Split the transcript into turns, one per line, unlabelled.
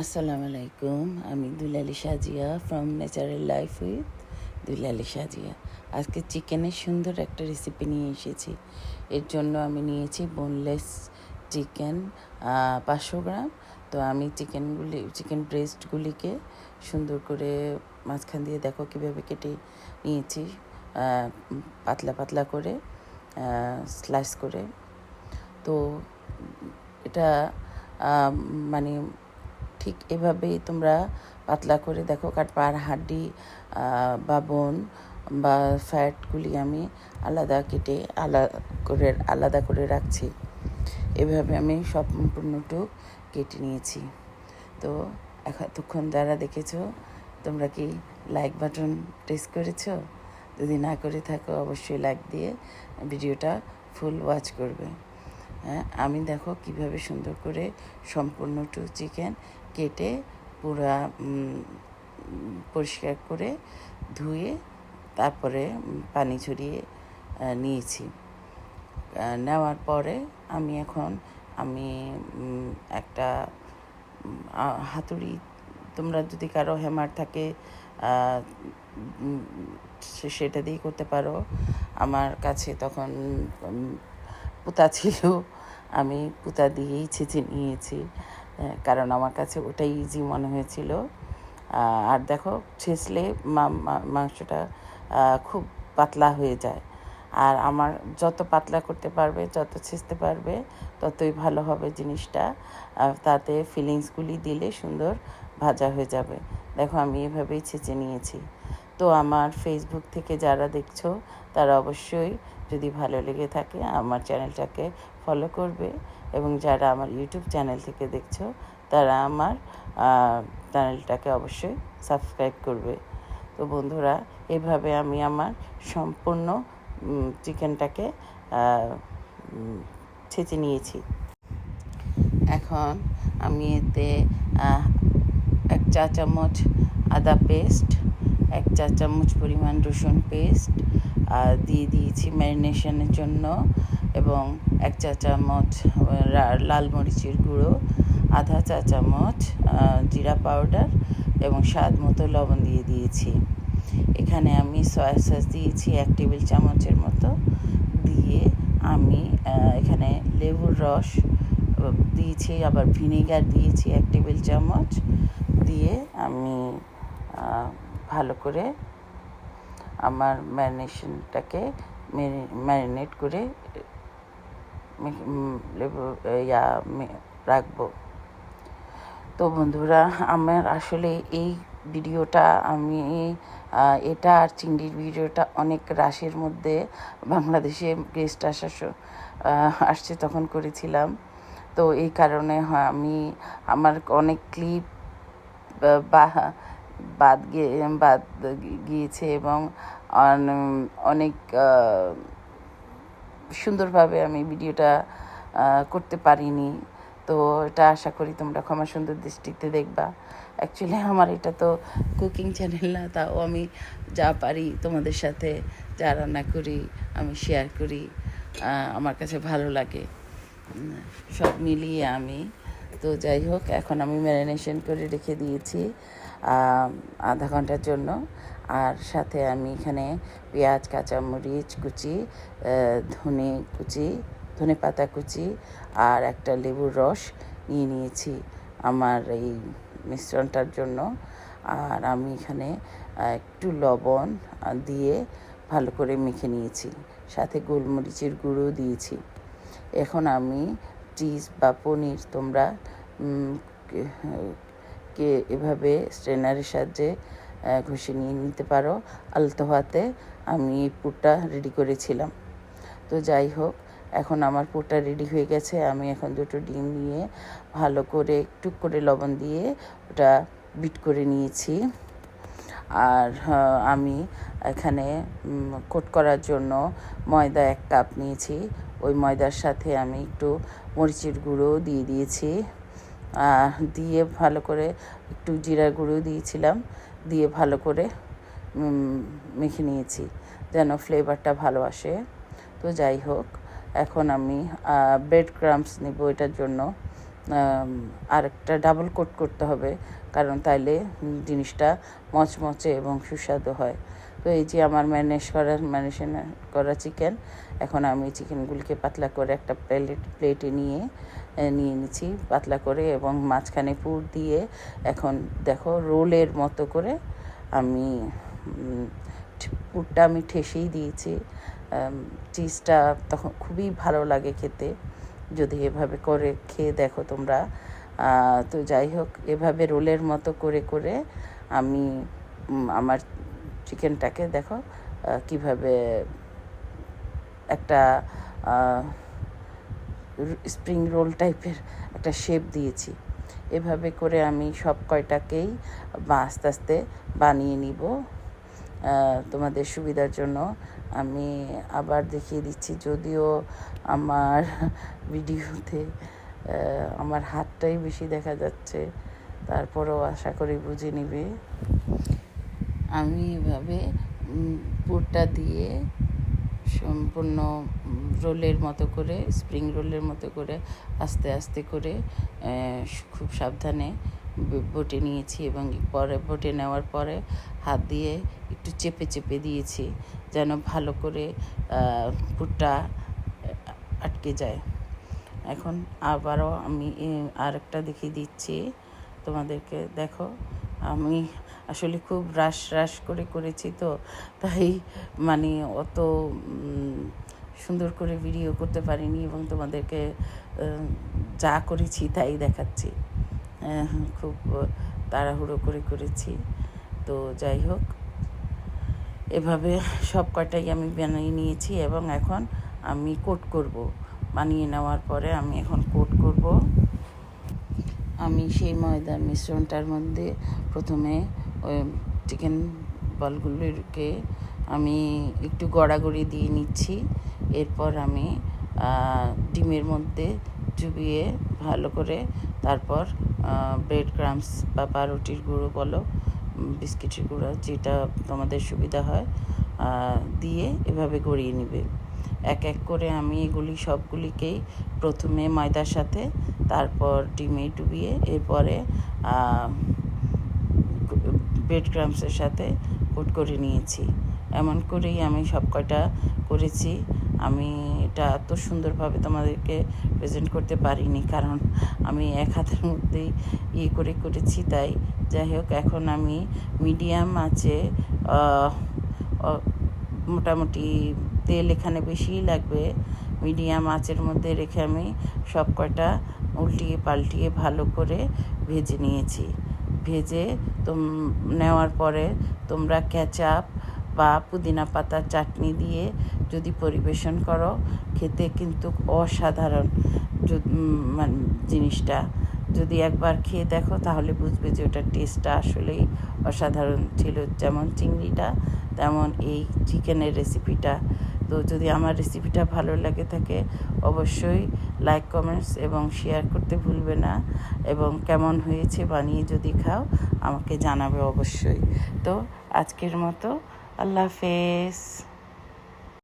আসসালামু আলাইকুম। আমি Dulali Sajiya from natural life with Dulali Sajiya. আজকে চিকেনের সুন্দর একটা রেসিপি নিয়ে এসেছি। এর জন্য আমি নিয়েছি বোনলেস চিকেন 500 গ্রাম। তো আমি চিকেন ব্রেস্টগুলিকে সুন্দর করে মাঝখান দিয়ে দেখো কীভাবে কেটে নিয়েছি, পাতলা পাতলা করে স্লাইস করে। তো এটা মানে ঠিক এভাবেই তোমরা পাতলা করে দেখো পার হাড্ডি বা বোন বা ফ্যাটগুলি আমি আলাদা কেটে আলাদা করে রাখছি। এভাবে আমি সম্পূর্ণটুক কেটে নিয়েছি। তো এতক্ষণ যারা দেখেছো তোমরা কি লাইক বাটন প্রেস করেছো? যদি না করে থাকো অবশ্যই লাইক দিয়ে ভিডিওটা ফুল ওয়াচ করবে। হ্যাঁ, আমি দেখো কিভাবে সুন্দর করে সম্পূর্ণটু চিকেন কেটে পুরা পরিষ্কার করে ধুয়ে তারপরে পানি ঝরিয়ে নিয়েছি। নেওয়ার পরে আমি একটা হাতুড়ি, তোমরা যদি কারো হ্যামার থাকে সেটা দিয়ে করতে পারো। আমার কাছে তখন পুঁতা ছিল, আমি পুঁতা দিয়েই ছেঁচে নিয়েছি, কারণ আমার কাছে ওটাই ইজি মনে হয়েছিল। আর দেখো ছেঁচলে মাংসটা খুব পাতলা হয়ে যায়। আর আমার যত পাতলা করতে পারবে, যত ছেঁচতে পারবে ততই ভালো হবে জিনিসটা। তাতে ফিলিংসগুলি দিলে সুন্দর ভাজা হয়ে যাবে। দেখো আমি এভাবেই ছেঁচে নিয়েছি। তো আমার ফেসবুক থেকে যারা দেখছো তারা অবশ্যই যদি ভালো লেগে থাকে আমার চ্যানেলটাকে ফলো করবে, এবং যারা আমার ইউটিউব চ্যানেল থেকে দেখছো তারা আমার চ্যানেলটাকে অবশ্যই সাবস্ক্রাইব করবে। তো বন্ধুরা, এভাবে আমি আমার সম্পূর্ণ চিকেনটাকে ছেঁচে নিয়েছি। এখন আমি এতে 1 চা চামচ আদা পেস্ট, 1 চা চামচ পরিমাণ রসুন পেস্ট দিয়ে দিয়েছি ম্যারিনেশনের জন্য, এবং 1 চা চামচ লাল মরিচের গুঁড়ো, আধা চা চামচ জিরা পাউডার এবং স্বাদ মতো লবণ দিয়ে দিয়েছি। এখানে আমি সয়া সস দিয়েছি 1 টেবিল চামচের মতো, দিয়ে আমি এখানে লেবুর রস দিয়েছি, আবার ভিনেগার দিয়েছি 1 টেবিল চামচ, দিয়ে আমি ভালো করে আমার ম্যারিনেশনটাকে ম্যারিনেট করে রাখবো। তো বন্ধুরা, আমার আসলে এই ভিডিওটা এটা আর চিংড়ির ভিডিওটা অনেক রাশের মধ্যে বাংলাদেশে গেস্ট আসছে তখন করেছিলাম। তো এই কারণে আমার অনেক ক্লিপ বাদ গিয়েছে, এবং অনেক সুন্দরভাবে আমি ভিডিওটা করতে পারিনি। তো এটা আশা করি তোমরা ক্ষমা সুন্দর দৃষ্টিতে দেখবা। অ্যাকচুয়ালি আমার এটা তো কুকিং চ্যানেল না, তাও আমি যা পারি তোমাদের সাথে যা রান্না করি আমি শেয়ার করি। আমার কাছে ভালো লাগে সব মিলিয়ে তো যাই হোক, এখন আমি ম্যারিনেশন করে রেখে দিয়েছি আধা ঘন্টার জন্য। আর সাথে আমি এখানে পেঁয়াজ, কাঁচামরিচ কুচি, ধনে পাতা কুচি আর একটা লেবুর রস নিয়ে নিয়েছি আমার এই মিশ্রণটার জন্য। আর আমি এখানে একটু লবণ দিয়ে ভালো করে মেখে নিয়েছি, সাথে গোলমরিচের গুঁড়ো দিয়েছি। এখন আমি চিজ বা পনির তোমরা এভাবে স্ট্রেনারের সাহায্যে ঘষে নিয়ে নিতে পারো। আলতো হাতে আমি পুরটা রেডি করেছিলাম। তো যাই হোক, এখন আমার পুরটা রেডি হয়ে গেছে। আমি এখন 2টো ডিম নিয়ে ভালো করে একটু করে লবণ দিয়ে ওটা বিট করে নিয়েছি। আর আমি এখানে কোট করার জন্য ময়দা 1 কাপ নিয়েছি। ওই ময়দার সাথে আমি একটু মরিচের গুঁড়ো দিয়ে দিয়েছি, দিয়ে ভালো করে একটু জিরার গুঁড়ো দিয়েছিলাম, দিয়ে ভালো করে মেখে নিয়েছি যেন ফ্লেভারটা ভালো আসে। তো যাই হোক, এখন আমি ব্রেড ক্রাম্বস নেব এটার জন্য। আরেকটা ডাবল কোট করতে হবে, কারণ তাইলে জিনিসটা মচমচে এবং সুস্বাদু হয়। তো এই যে আমার ম্যারিনেশন করা চিকেন, এখন আমি চিকেনগুলিকে পাতলা করে একটা প্লেটে নিয়ে নিচ্ছি পাতলা করে, এবং মাঝখানে পুর দিয়ে এখন দেখো রোলের মতো করে আমি পুরটা আমি ঠেসেই দিয়েছি। চিজটা তখন খুবই ভালো লাগে খেতে, যদি এভাবে করে খেয়ে দেখো তোমরা। তো যাই হোক, এভাবে রোলের মতো করে করে আমি আমার চিকেনটাকে দেখো কিভাবে একটা স্প্রিং রোল টাইপের একটা শেপ দিয়েছি। এভাবে করে আমি সব কয়টাকেই আস্তে আস্তে বানিয়ে নিব। তোমাদের সুবিধার জন্য আমি আবার দেখিয়ে দিচ্ছি, যদিও আমার ভিডিওতে আমার হাতটাই বেশি দেখা যাচ্ছে, তারপরেও আশা করি বুঝে নিবে। আমি এভাবে পুরটা দিয়ে সম্পূর্ণ রোলের মতো করে, স্প্রিং রোলের মতো করে আস্তে আস্তে করে খুব সাবধানে বটে নিয়েছি, এবং পরে বটে নেওয়ার পরে হাত দিয়ে একটু চেপে চেপে দিয়েছি যেন ভালো করে পুরটা আটকে যায়। এখন আবারও আমি আরেকটা দেখিয়ে দিচ্ছি তোমাদেরকে। দেখো, আমি আসলে খুব রাশ করে করেছি, তো তাই মানে অত সুন্দর করে ভিডিও করতে পারিনি, এবং তোমাদেরকে যা করেছি তাই দেখাচ্ছি। খুব তাড়াহুড়ো করে করেছি। তো যাই হোক, এভাবে সব কয়টাই আমি বানিয়ে নিয়েছি, এবং এখন আমি কোট করব। বানিয়ে নেওয়ার পরে আমি এখন কোট করব। আমি সেই ময়দার মিশ্রণটার মধ্যে প্রথমে ওই চিকেন বলগুলোকে আমি একটু গড়াগড়ি দিয়ে নিচ্ছি। এরপর আমি ডিমের মধ্যে চুবিয়ে ভালো করে, তারপর ব্রেড ক্রাম্বস বা পাউরুটির গুঁড়ো বলো, বিস্কিটের গুঁড়ো, যেটা তোমাদের সুবিধা হয়, দিয়ে এভাবে গড়িয়ে নেবে। এক এক করে আমি এগুলি সবগুলিকেই প্রথমে ময়দার সাথে, তারপর ডিমে ডুবিয়ে, এরপরে ব্রেড ক্রাম্বসের সাথে কোট করে নিয়েছি। এমন করেই আমি সব কয়টা করেছি। আমি এটা এত সুন্দরভাবে তোমাদেরকে প্রেজেন্ট করতে পারিনি, কারণ আমি এক হাতের মধ্যেই করে করেছি। তাই যাই হোক, এখন আমি মিডিয়াম আঁচে, মোটামুটি তেল এখানে বেশিই লাগবে, মিডিয়াম আঁচের মধ্যে রেখে আমি সব কয়টা উল্টিয়ে পাল্টিয়ে ভালো করে ভেজে নিয়েছি। ভেজে নেওয়ার পরে তোমরা কেচাপ বা পুদিনা পাতার চাটনি দিয়ে যদি পরিবেশন করো, খেতে কিন্তু অসাধারণ জিনিসটা। যদি একবার খেয়ে দেখো তাহলে বুঝবে যে ওটার টেস্টটা আসলেই অসাধারণ ছিল। যেমন চিংড়িটা, তেমন এই চিকেনের রেসিপিটা। তো যদি আমার রেসিপিটা ভালো লাগে থাকে, অবশ্যই লাইক, কমেন্টস এবং শেয়ার করতে ভুলবে না, এবং কেমন হয়েছে বানিয়ে যদি খাও আমাকে জানাবে অবশ্যই। তো আজকের মতো আল্লাহ হাফেজ।